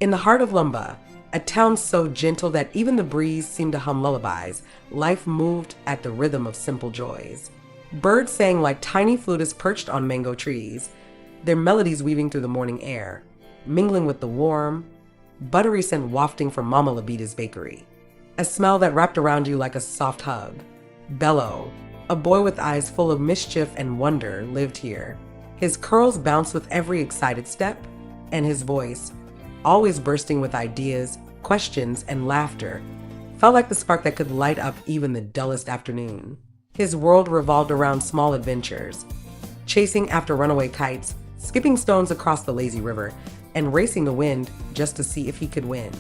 In the heart of Lumba, a town so gentle that even the breeze seemed to hum lullabies, life moved at the rhythm of simple joys. Birds sang like tiny flutists perched on mango trees, their melodies weaving through the morning air, mingling with the warm, buttery scent wafting from Mama Labita's bakery. A smell that wrapped around you like a soft hug. Bello, a boy with eyes full of mischief and wonder, lived here. His curls bounced with every excited step, and his voice, always bursting with ideas, questions, and laughter, felt like the spark that could light up even the dullest afternoon. His world revolved around small adventures, chasing after runaway kites, skipping stones across the lazy river, and racing the wind just to see if he could win.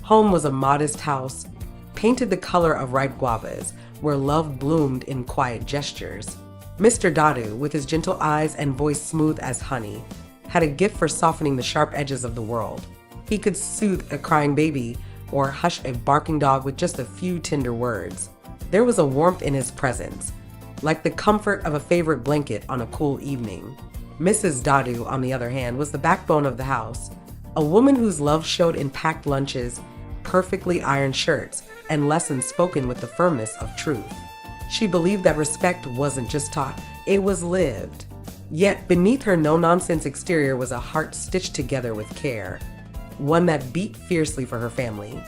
Home was a modest house, painted the color of ripe guavas, where love bloomed in quiet gestures. Mr. Dadu, with his gentle eyes and voice smooth as honey, had a gift for softening the sharp edges of the world. He could soothe a crying baby or hush a barking dog with just a few tender words. There was a warmth in his presence, like the comfort of a favorite blanket on a cool evening. Mrs. Dadu, on the other hand, was the backbone of the house, a woman whose love showed in packed lunches, perfectly ironed shirts, and lessons spoken with the firmness of truth. She believed that respect wasn't just taught, it was lived. Yet beneath her no-nonsense exterior was a heart stitched together with care, one that beat fiercely for her family.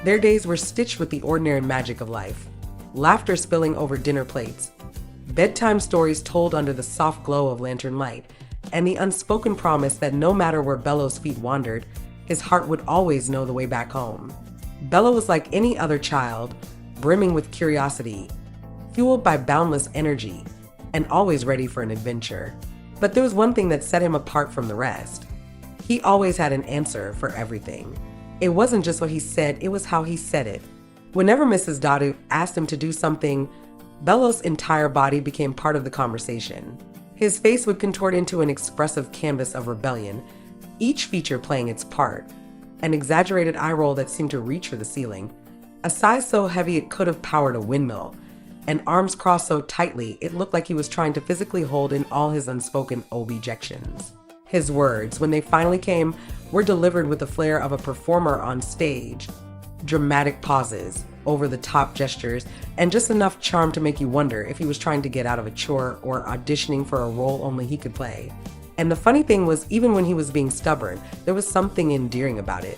Their days were stitched with the ordinary magic of life, laughter spilling over dinner plates, bedtime stories told under the soft glow of lantern light, and the unspoken promise that no matter where Bello's feet wandered, his heart would always know the way back home. Bello was like any other child, brimming with curiosity, fueled by boundless energy, and always ready for an adventure. But there was one thing that set him apart from the rest. He always had an answer for everything. It wasn't just what he said, it was how he said it. Whenever Mrs. Dadu asked him to do something, Bello's entire body became part of the conversation. His face would contort into an expressive canvas of rebellion, each feature playing its part. An exaggerated eye roll that seemed to reach for the ceiling, a sigh so heavy it could have powered a windmill, and arms crossed so tightly it looked like he was trying to physically hold in all his unspoken objections. His words, when they finally came, were delivered with the flair of a performer on stage. Dramatic pauses, over-the-top gestures, and just enough charm to make you wonder if he was trying to get out of a chore or auditioning for a role only he could play. And the funny thing was, even when he was being stubborn, there was something endearing about it.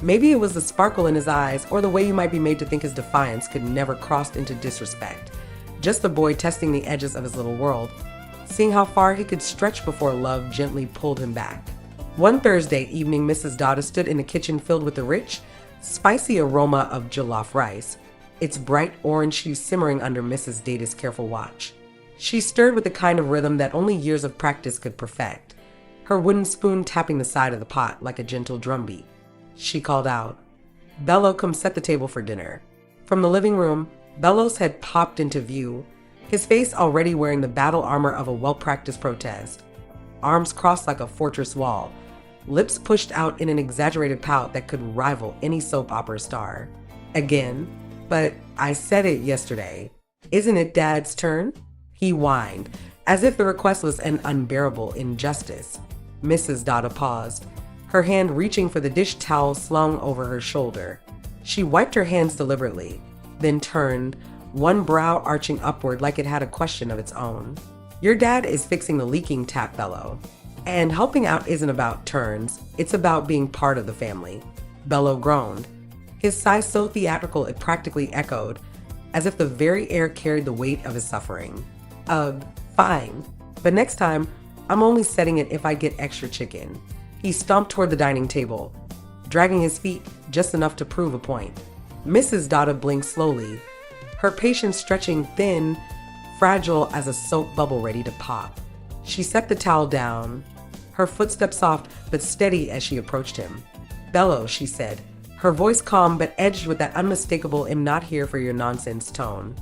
Maybe it was the sparkle in his eyes, or the way you might be made to think his defiance could never cross into disrespect. Just a boy testing the edges of his little world, seeing how far he could stretch before love gently pulled him back. One Thursday evening, Mrs. Dada stood in a kitchen filled with the rich, spicy aroma of jollof rice, its bright orange hue simmering under Mrs. Dada's careful watch. She stirred with the kind of rhythm that only years of practice could perfect, her wooden spoon tapping the side of the pot like a gentle drumbeat. She called out, "Bello, come set the table for dinner." From the living room, Bello's head popped into view, his face already wearing the battle armor of a well-practiced protest. Arms crossed like a fortress wall, lips pushed out in an exaggerated pout that could rival any soap opera star. Again, "But I said it yesterday. Isn't it Dad's turn?" He whined, as if the request was an unbearable injustice. Mrs. Dada paused, her hand reaching for the dish towel slung over her shoulder. She wiped her hands deliberately, then turned, one brow arching upward like it had a question of its own. "Your dad is fixing the leaking tap, Bello. And helping out isn't about turns, it's about being part of the family." Bello groaned, his sigh so theatrical it practically echoed, as if the very air carried the weight of his suffering. Fine. But next time, I'm only setting it if I get extra chicken." He stomped toward the dining table, dragging his feet just enough to prove a point. Mrs. Dada blinked slowly, her patience stretching thin, fragile as a soap bubble ready to pop. She set the towel down, her footsteps soft but steady as she approached him. "Bello," she said, her voice calm but edged with that unmistakable "I'm not here for your nonsense" tone.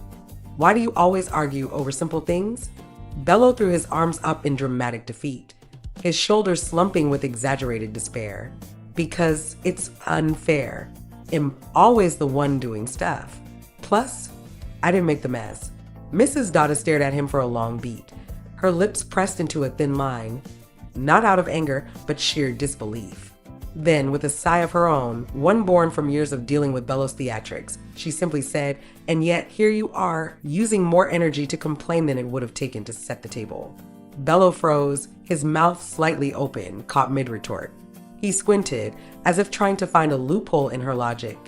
"Why do you always argue over simple things?" Bello threw his arms up in dramatic defeat, his shoulders slumping with exaggerated despair. "Because it's unfair. I'm always the one doing stuff. Plus, I didn't make the mess." Mrs. Dada stared at him for a long beat, her lips pressed into a thin line, not out of anger, but sheer disbelief. Then, with a sigh of her own, one born from years of dealing with Bello's theatrics, she simply said, "And yet here you are, using more energy to complain than it would have taken to set the table." Bello froze, his mouth slightly open, caught mid-retort. He squinted, as if trying to find a loophole in her logic.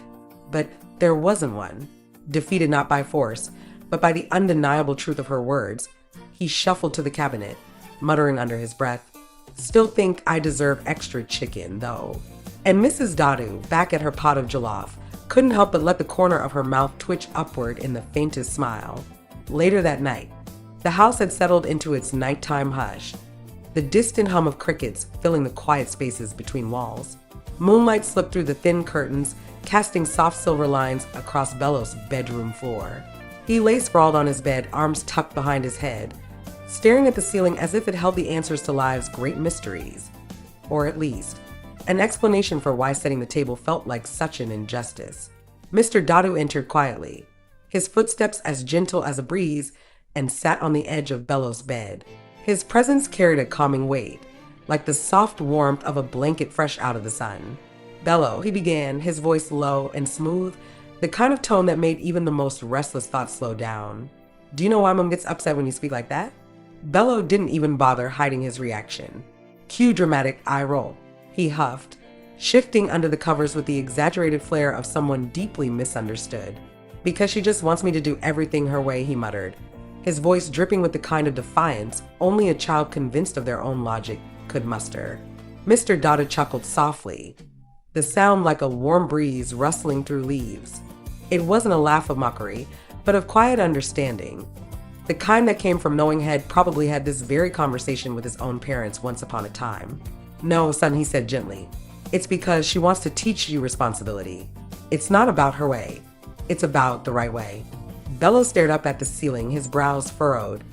But there wasn't one. Defeated not by force, but by the undeniable truth of her words, he shuffled to the cabinet, muttering under his breath, "Still think I deserve extra chicken, though." And Mrs. Dadu, back at her pot of jollof, couldn't help but let the corner of her mouth twitch upward in the faintest smile. Later that night, the house had settled into its nighttime hush, the distant hum of crickets filling the quiet spaces between walls. Moonlight slipped through the thin curtains, casting soft silver lines across Bello's bedroom floor. He lay sprawled on his bed, arms tucked behind his head, staring at the ceiling as if it held the answers to life's great mysteries. Or at least, an explanation for why setting the table felt like such an injustice. Mr. Dadu entered quietly, his footsteps as gentle as a breeze, and sat on the edge of Bello's bed. His presence carried a calming weight, like the soft warmth of a blanket fresh out of the sun. "Bello," he began, his voice low and smooth, the kind of tone that made even the most restless thoughts slow down. "Do you know why Mom gets upset when you speak like that?" Bello didn't even bother hiding his reaction. Cue dramatic eye roll. He huffed, shifting under the covers with the exaggerated flair of someone deeply misunderstood. "Because she just wants me to do everything her way," he muttered, his voice dripping with the kind of defiance only a child convinced of their own logic could muster. Mr. Dada chuckled softly, the sound like a warm breeze rustling through leaves. It wasn't a laugh of mockery, but of quiet understanding, the kind that came from knowing he'd probably had this very conversation with his own parents once upon a time. "No, son," he said gently. "It's because she wants to teach you responsibility. It's not about her way. It's about the right way." Bello stared up at the ceiling, his brows furrowed,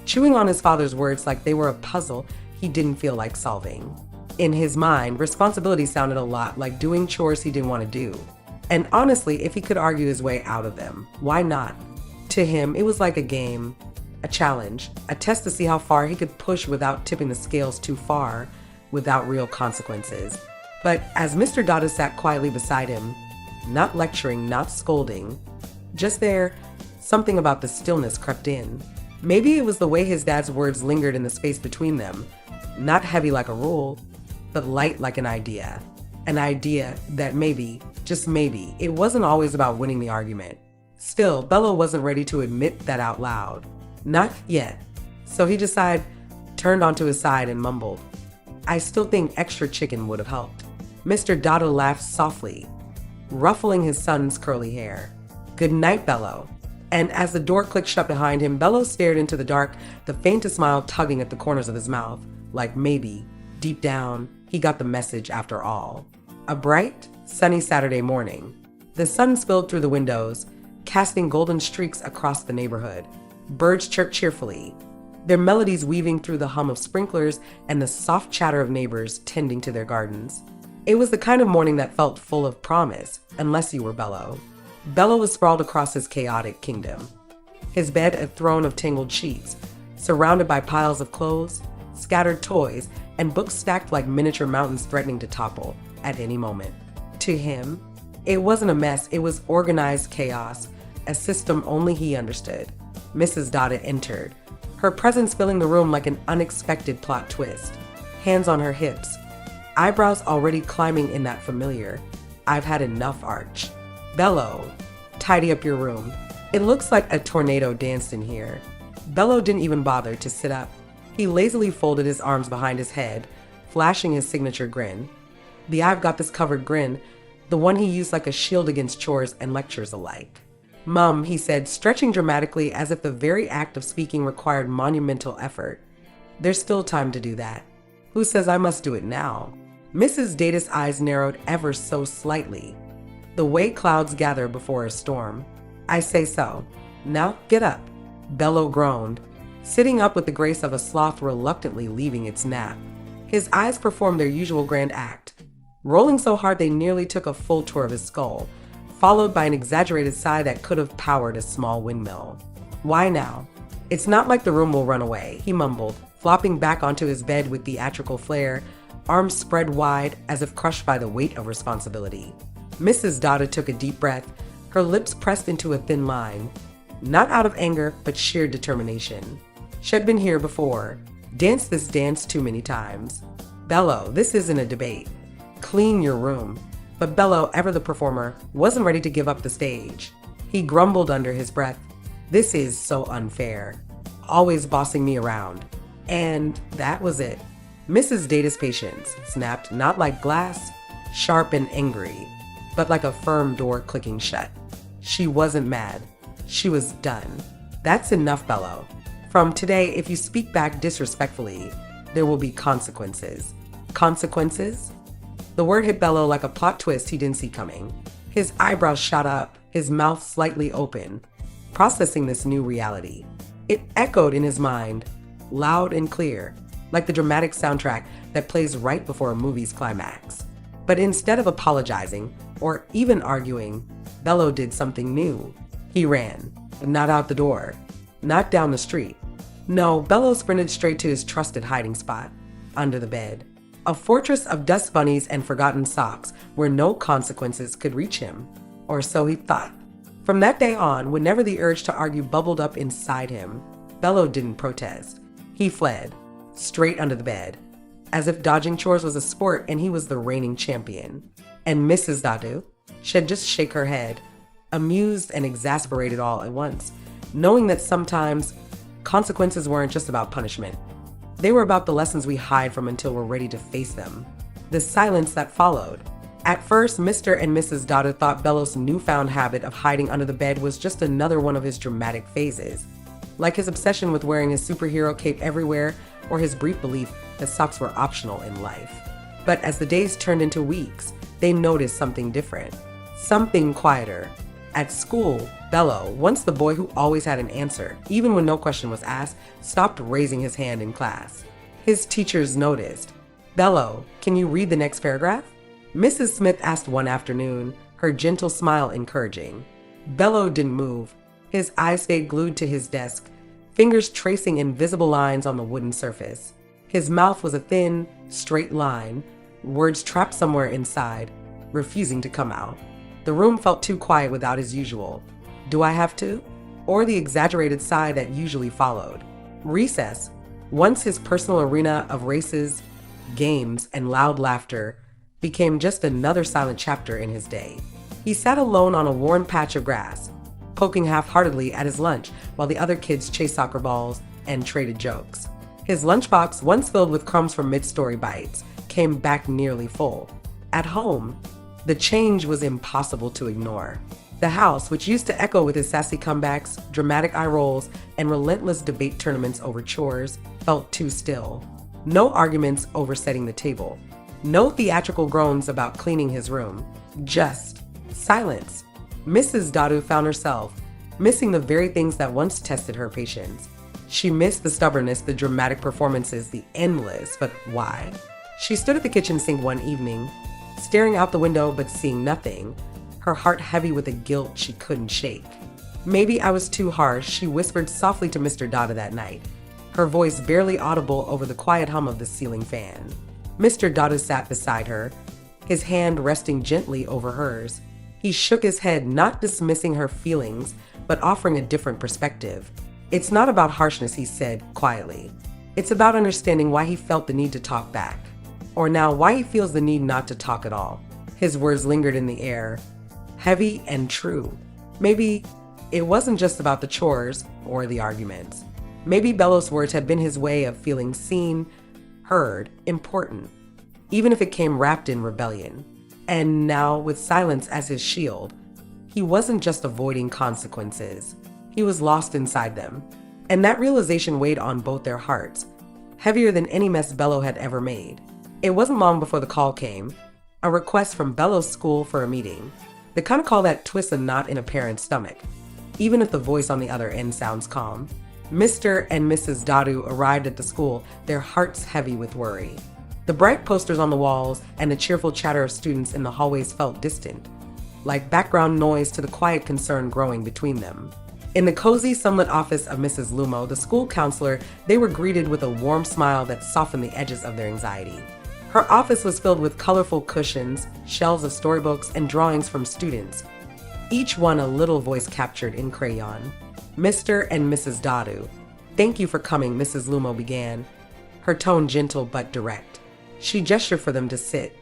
chewing on his father's words like they were a puzzle he didn't feel like solving. In his mind, responsibility sounded a lot like doing chores he didn't want to do. And honestly, if he could argue his way out of them, why not? To him, it was like a game, a challenge, a test to see how far he could push without tipping the scales too far, without real consequences. But as Mr. Dada sat quietly beside him, not lecturing, not scolding, just there, something about the stillness crept in. Maybe it was the way his dad's words lingered in the space between them, not heavy like a rule, but light like an idea. An idea that maybe, just maybe, it wasn't always about winning the argument. Still, Bello wasn't ready to admit that out loud. Not yet. So he decided, turned onto his side and mumbled, "I still think extra chicken would have helped." Mr. Dada laughed softly, ruffling his son's curly hair. "Good night, Bello." And as the door clicked shut behind him, Bello stared into the dark, the faintest smile tugging at the corners of his mouth, like maybe, deep down, he got the message after all. A bright, sunny Saturday morning. The sun spilled through the windows, casting golden streaks across the neighborhood. Birds chirped cheerfully, their melodies weaving through the hum of sprinklers and the soft chatter of neighbors tending to their gardens. It was the kind of morning that felt full of promise, unless you were Bello. Bello was sprawled across his chaotic kingdom, his bed a throne of tangled sheets, surrounded by piles of clothes, scattered toys, and books stacked like miniature mountains threatening to topple at any moment. To him, it wasn't a mess, it was organized chaos, a system only he understood. Mrs. Dada entered, her presence filling the room like an unexpected plot twist. Hands on her hips, eyebrows already climbing in that familiar, "I've had enough" arch. "Bello, tidy up your room. It looks like a tornado danced in here." Bello didn't even bother to sit up. He lazily folded his arms behind his head, flashing his signature grin. The "I've got this covered" grin, the one he used like a shield against chores and lectures alike. "Mum," he said, stretching dramatically as if the very act of speaking required monumental effort. "There's still time to do that." "Who says I must do it now?" Mrs. Dada's eyes narrowed ever so slightly, the way clouds gather before a storm. "I say so. Now get up." Bello groaned, sitting up with the grace of a sloth reluctantly leaving its nap. His eyes performed their usual grand act, rolling so hard they nearly took a full tour of his skull, followed by an exaggerated sigh that could have powered a small windmill. "Why now? It's not like the room will run away," he mumbled, flopping back onto his bed with theatrical flair, arms spread wide as if crushed by the weight of responsibility. Mrs. Dada took a deep breath, her lips pressed into a thin line, not out of anger, but sheer determination. She had been here before, danced this dance too many times. Bello, this isn't a debate. Clean your room. But Bello, ever the performer, wasn't ready to give up the stage. He grumbled under his breath, "This is so unfair. Always bossing me around." And that was it. Mrs. Data's patience snapped, not like glass, sharp and angry, but like a firm door clicking shut. She wasn't mad. She was done. "That's enough, Bello. From today, if you speak back disrespectfully, there will be consequences." Consequences? The word hit Bello like a plot twist he didn't see coming. His eyebrows shot up, his mouth slightly open, processing this new reality. It echoed in his mind, loud and clear, like the dramatic soundtrack that plays right before a movie's climax. But instead of apologizing or even arguing, Bello did something new. He ran, not out the door, not down the street. No, Bello sprinted straight to his trusted hiding spot, under the bed. A fortress of dust bunnies and forgotten socks where no consequences could reach him. Or so he thought. From that day on, whenever the urge to argue bubbled up inside him, Bello didn't protest. He fled, straight under the bed, as if dodging chores was a sport and he was the reigning champion. And Mrs. Dadu, she'd just shake her head, amused and exasperated all at once, knowing that sometimes consequences weren't just about punishment. They were about the lessons we hide from until we're ready to face them. The silence that followed. At first, Mr. and Mrs. Dada thought Bello's newfound habit of hiding under the bed was just another one of his dramatic phases, like his obsession with wearing his superhero cape everywhere or his brief belief that socks were optional in life. But as the days turned into weeks, they noticed something different, something quieter. At school, Bello, once the boy who always had an answer, even when no question was asked, stopped raising his hand in class. His teachers noticed. "Bello, can you read the next paragraph?" Mrs. Smith asked one afternoon, her gentle smile encouraging. Bello didn't move. His eyes stayed glued to his desk, fingers tracing invisible lines on the wooden surface. His mouth was a thin, straight line, words trapped somewhere inside, refusing to come out. The room felt too quiet without his usual "do I have to?" or the exaggerated sigh that usually followed. Recess, once his personal arena of races, games, and loud laughter, became just another silent chapter in his day. He sat alone on a worn patch of grass, poking half-heartedly at his lunch while the other kids chased soccer balls and traded jokes. His lunchbox, once filled with crumbs from mid-story bites, came back nearly full. At home, the change was impossible to ignore. The house, which used to echo with his sassy comebacks, dramatic eye rolls, and relentless debate tournaments over chores, felt too still. No arguments over setting the table. No theatrical groans about cleaning his room. Just silence. Mrs. Dadu found herself missing the very things that once tested her patience. She missed the stubbornness, the dramatic performances, the endless, but why? She stood at the kitchen sink one evening, staring out the window but seeing nothing, her heart heavy with a guilt she couldn't shake. "Maybe I was too harsh," she whispered softly to Mr. Dada that night, her voice barely audible over the quiet hum of the ceiling fan. Mr. Dada sat beside her, his hand resting gently over hers. He shook his head, not dismissing her feelings, but offering a different perspective. "It's not about harshness," he said quietly. "It's about understanding why he felt the need to talk back. Or now, why he feels the need not to talk at all." His words lingered in the air, heavy and true. Maybe it wasn't just about the chores or the arguments. Maybe Bello's words had been his way of feeling seen, heard, important, even if it came wrapped in rebellion. And now, with silence as his shield, he wasn't just avoiding consequences. He was lost inside them. And that realization weighed on both their hearts, heavier than any mess Bello had ever made. It wasn't long before the call came, a request from Bello's school for a meeting. The kind of call that twists a knot in a parent's stomach, even if the voice on the other end sounds calm. Mr. and Mrs. Dadu arrived at the school, their hearts heavy with worry. The bright posters on the walls and the cheerful chatter of students in the hallways felt distant, like background noise to the quiet concern growing between them. In the cozy, sunlit office of Mrs. Lumba, the school counselor, they were greeted with a warm smile that softened the edges of their anxiety. Her office was filled with colorful cushions, shelves of storybooks, and drawings from students, each one a little voice captured in crayon. "Mr. and Mrs. Dadu, thank you for coming," Mrs. Lumo began, her tone gentle but direct. She gestured for them to sit,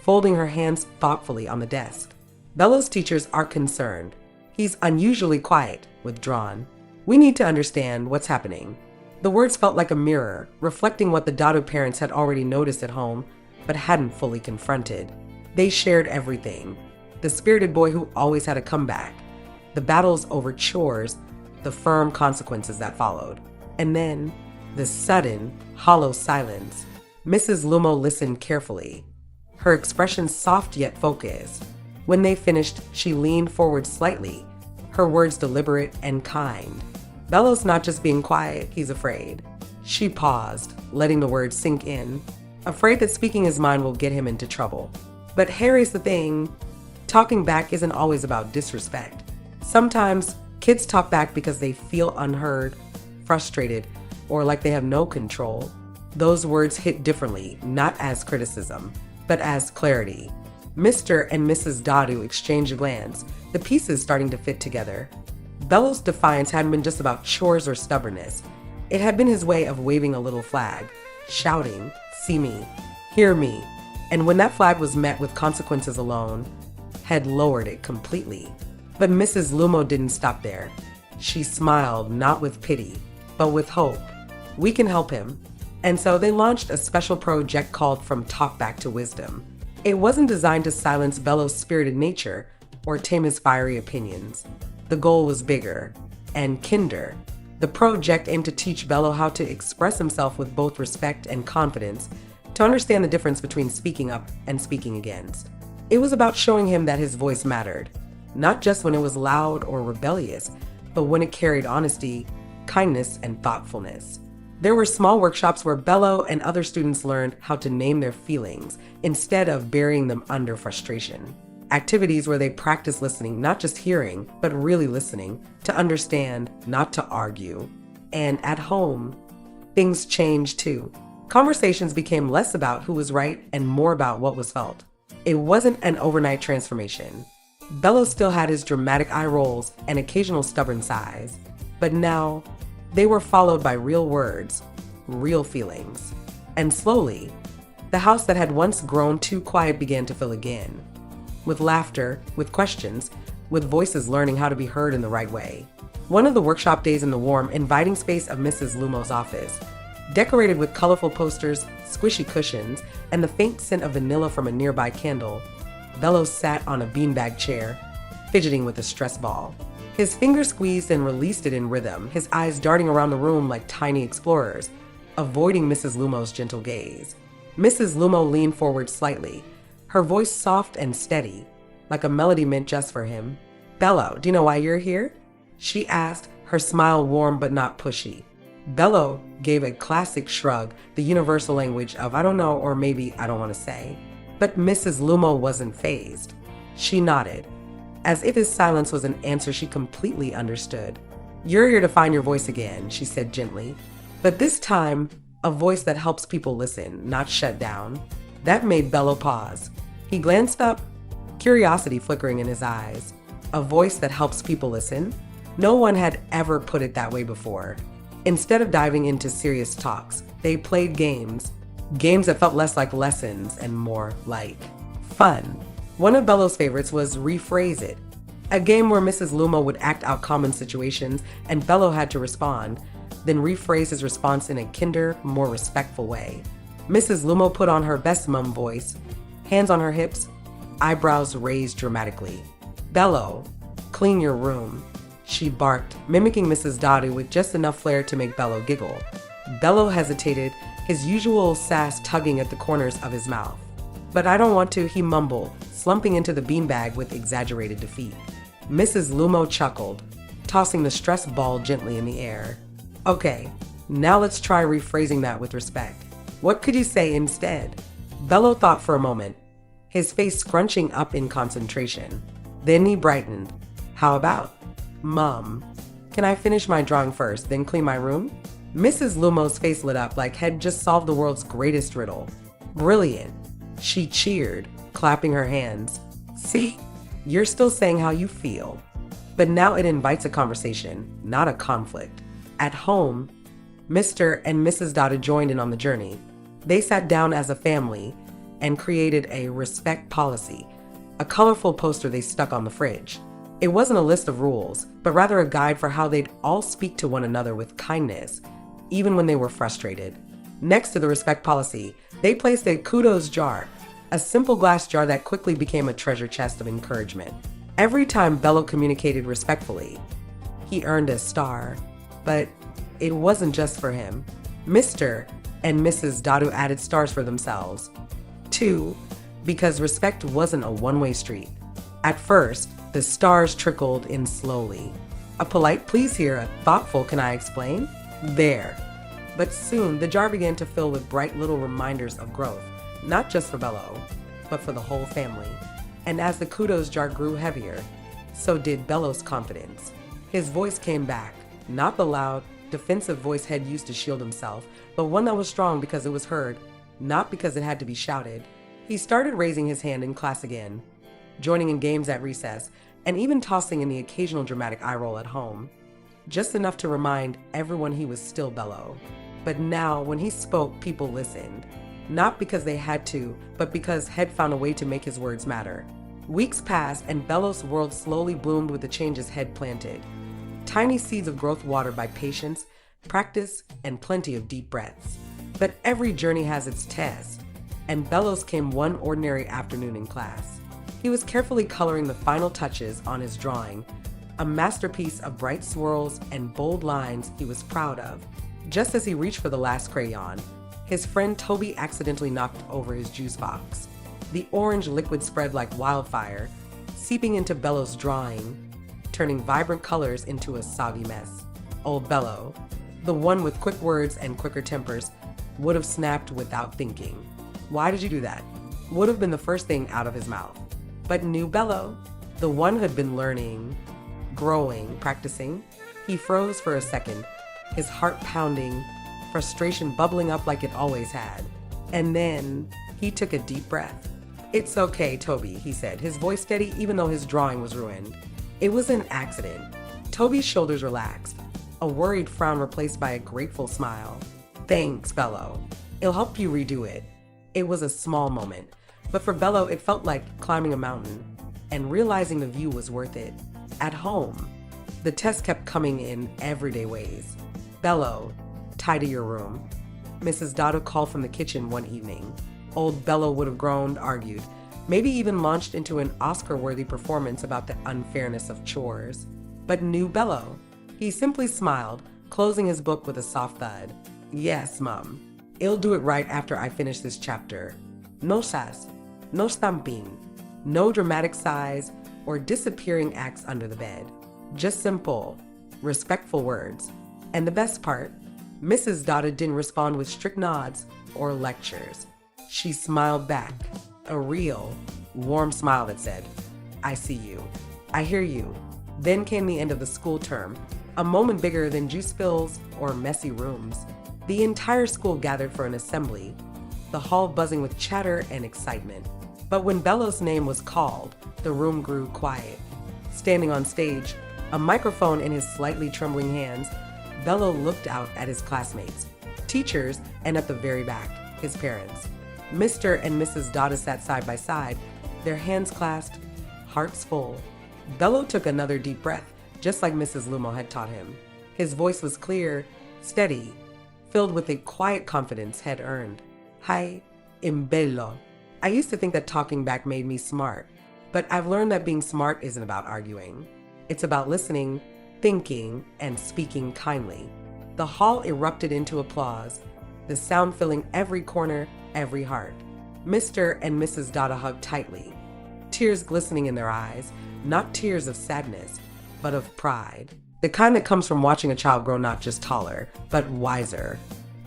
folding her hands thoughtfully on the desk. "Bello's teachers are concerned. He's unusually quiet, withdrawn. We need to understand what's happening." The words felt like a mirror, reflecting what the Dadu parents had already noticed at home, but hadn't fully confronted. They shared everything. The spirited boy who always had a comeback, the battles over chores, the firm consequences that followed, and then the sudden, hollow silence. Mrs. Lumo listened carefully, her expression soft yet focused. When they finished, she leaned forward slightly, her words deliberate and kind. "Bello's not just being quiet, he's afraid." She paused, letting the words sink in, afraid that speaking his mind will get him into trouble. But here's the thing, talking back isn't always about disrespect. Sometimes kids talk back because they feel unheard, frustrated, or like they have no control. Those words hit differently, not as criticism, but as clarity. Mr. and Mrs. Dadu exchanged a glance, the pieces starting to fit together. Bello's defiance hadn't been just about chores or stubbornness. It had been his way of waving a little flag, shouting, "See me, hear me," and when that flag was met with consequences alone, had lowered it completely. But Mrs. Lumo didn't stop there. She smiled, not with pity, but with hope. "We can help him." And so they launched a special project called From Talkback to Wisdom. It wasn't designed to silence Bello's spirited nature or tame his fiery opinions. The goal was bigger and kinder. The project aimed to teach Bello how to express himself with both respect and confidence, to understand the difference between speaking up and speaking against. It was about showing him that his voice mattered, not just when it was loud or rebellious, but when it carried honesty, kindness, and thoughtfulness. There were small workshops where Bello and other students learned how to name their feelings instead of burying them under frustration. Activities where they practiced listening, not just hearing, but really listening, to understand, not to argue. And at home, things changed too. Conversations became less about who was right and more about what was felt. It wasn't an overnight transformation. Bello still had his dramatic eye rolls and occasional stubborn sighs, but now they were followed by real words, real feelings. And slowly, the house that had once grown too quiet began to fill again. With laughter, with questions, with voices learning how to be heard in the right way. One of the workshop days in the warm, inviting space of Mrs. Lumo's office, decorated with colorful posters, squishy cushions, and the faint scent of vanilla from a nearby candle, Bello sat on a beanbag chair, fidgeting with a stress ball. His fingers squeezed and released it in rhythm, his eyes darting around the room like tiny explorers, avoiding Mrs. Lumo's gentle gaze. Mrs. Lumo leaned forward slightly, her voice soft and steady, like a melody meant just for him. "Bello, do you know why you're here?" she asked, her smile warm but not pushy. Bello gave a classic shrug, the universal language of "I don't know," or maybe "I don't want to say." But Mrs. Lumo wasn't fazed. She nodded, as if his silence was an answer she completely understood. "You're here to find your voice again," she said gently. But this time, a voice that helps people listen, not shut down. That made Bello pause. He glanced up, curiosity flickering in his eyes. A voice that helps people listen? No one had ever put it that way before. Instead of diving into serious talks, they played games. Games that felt less like lessons and more like fun. One of Bello's favorites was Rephrase It, a game where Mrs. Lumo would act out common situations and Bello had to respond, then rephrase his response in a kinder, more respectful way. Mrs. Lumo put on her best mum voice, hands on her hips, eyebrows raised dramatically. "Bello, clean your room," she barked, mimicking Mrs. Dadu with just enough flair to make Bello giggle. Bello hesitated, his usual sass tugging at the corners of his mouth. "But I don't want to," he mumbled, slumping into the beanbag with exaggerated defeat. Mrs. Lumo chuckled, tossing the stress ball gently in the air. "Okay, now let's try rephrasing that with respect. What could you say instead?" Bello thought for a moment, his face scrunching up in concentration. Then he brightened. "How about, Mom, can I finish my drawing first, then clean my room?" Mrs. Lumo's face lit up like had just solved the world's greatest riddle. Brilliant. She cheered, clapping her hands. See, you're still saying how you feel. But now it invites a conversation, not a conflict. At home, Mr. and Mrs. Dada joined in on the journey. They sat down as a family and created a respect policy, a colorful poster they stuck on the fridge. It wasn't a list of rules, but rather a guide for how they'd all speak to one another with kindness, even when they were frustrated. Next to the respect policy, they placed a kudos jar, a simple glass jar that quickly became a treasure chest of encouragement. Every time Bello communicated respectfully, he earned a star. But it wasn't just for him. Mr. and Mrs. Dadu added stars for themselves. 2, because respect wasn't a one-way street. At first, the stars trickled in slowly. A polite please here, a thoughtful can I explain? There. But soon, the jar began to fill with bright little reminders of growth, not just for Bello, but for the whole family. And as the kudos jar grew heavier, so did Bello's confidence. His voice came back, not the loud, defensive voice Head used to shield himself, but one that was strong because it was heard, not because it had to be shouted. He started raising his hand in class again, joining in games at recess, and even tossing in the occasional dramatic eye roll at home, just enough to remind everyone he was still Bello. But now, when he spoke, people listened, not because they had to, but because Head found a way to make his words matter. Weeks passed, and Bello's world slowly bloomed with the changes Head planted. Tiny seeds of growth watered by patience, practice, and plenty of deep breaths. But every journey has its test, and Bello's came one ordinary afternoon in class. He was carefully coloring the final touches on his drawing, a masterpiece of bright swirls and bold lines he was proud of. Just as he reached for the last crayon, his friend Toby accidentally knocked over his juice box. The orange liquid spread like wildfire, seeping into Bello's drawing, turning vibrant colors into a soggy mess. Old Bello, the one with quick words and quicker tempers, would have snapped without thinking. Why did you do that? Would have been the first thing out of his mouth. But new Bello, the one who had been learning, growing, practicing, he froze for a second, his heart pounding, frustration bubbling up like it always had. And then he took a deep breath. "It's okay, Toby," he said, his voice steady even though his drawing was ruined. It was an accident. Toby's shoulders relaxed, a worried frown replaced by a grateful smile. "Thanks, Bello. It'll help you redo it." It was a small moment, but for Bello it felt like climbing a mountain, and realizing the view was worth it. At home, the tests kept coming in everyday ways. "Bello, tidy your room." Mrs. Dada called from the kitchen one evening. Old Bello would have groaned, argued, maybe even launched into an Oscar-worthy performance about the unfairness of chores. But new Bello, he simply smiled, closing his book with a soft thud. "Yes, Mum. I'll do it right after I finish this chapter. No sass, no stamping, no dramatic sighs or disappearing acts under the bed. Just simple, respectful words. And the best part, Mrs. Dada didn't respond with strict nods or lectures. She smiled back, a real, warm smile that said, "I see you. I hear you." Then came the end of the school term, a moment bigger than juice spills or messy rooms. The entire school gathered for an assembly, the hall buzzing with chatter and excitement. But when Bello's name was called, the room grew quiet. Standing on stage, a microphone in his slightly trembling hands, Bello looked out at his classmates, teachers, and at the very back, his parents. Mr. and Mrs. Dada sat side by side, their hands clasped, hearts full. Bello took another deep breath, just like Mrs. Lumba had taught him. His voice was clear, steady, filled with a quiet confidence Head earned. "Hi, I'm Bello." I used to think that talking back made me smart, but I've learned that being smart isn't about arguing. It's about listening, thinking, and speaking kindly. The hall erupted into applause, the sound filling every corner, every heart. Mr. and Mrs. Dada hugged tightly, tears glistening in their eyes, not tears of sadness, but of pride. The kind that comes from watching a child grow not just taller, but wiser.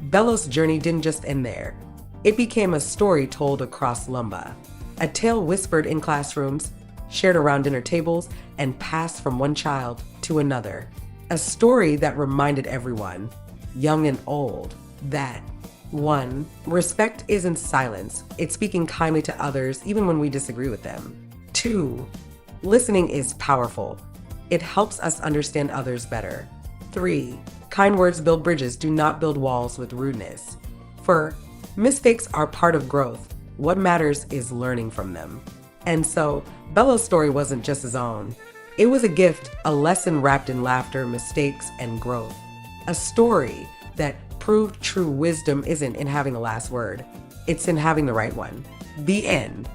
Bello's journey didn't just end there. It became a story told across Lumba, a tale whispered in classrooms, shared around dinner tables, and passed from one child to another. A story that reminded everyone, young and old, that 1. Respect isn't silence, it's speaking kindly to others even when we disagree with them. 2. Listening is powerful. It helps us understand others better. 3. Kind words build bridges, do not build walls with rudeness. 4. Mistakes are part of growth. What matters is learning from them. And so, Bello's story wasn't just his own. It was a gift, a lesson wrapped in laughter, mistakes, and growth. A story that proved true wisdom isn't in having the last word. It's in having the right one. The end.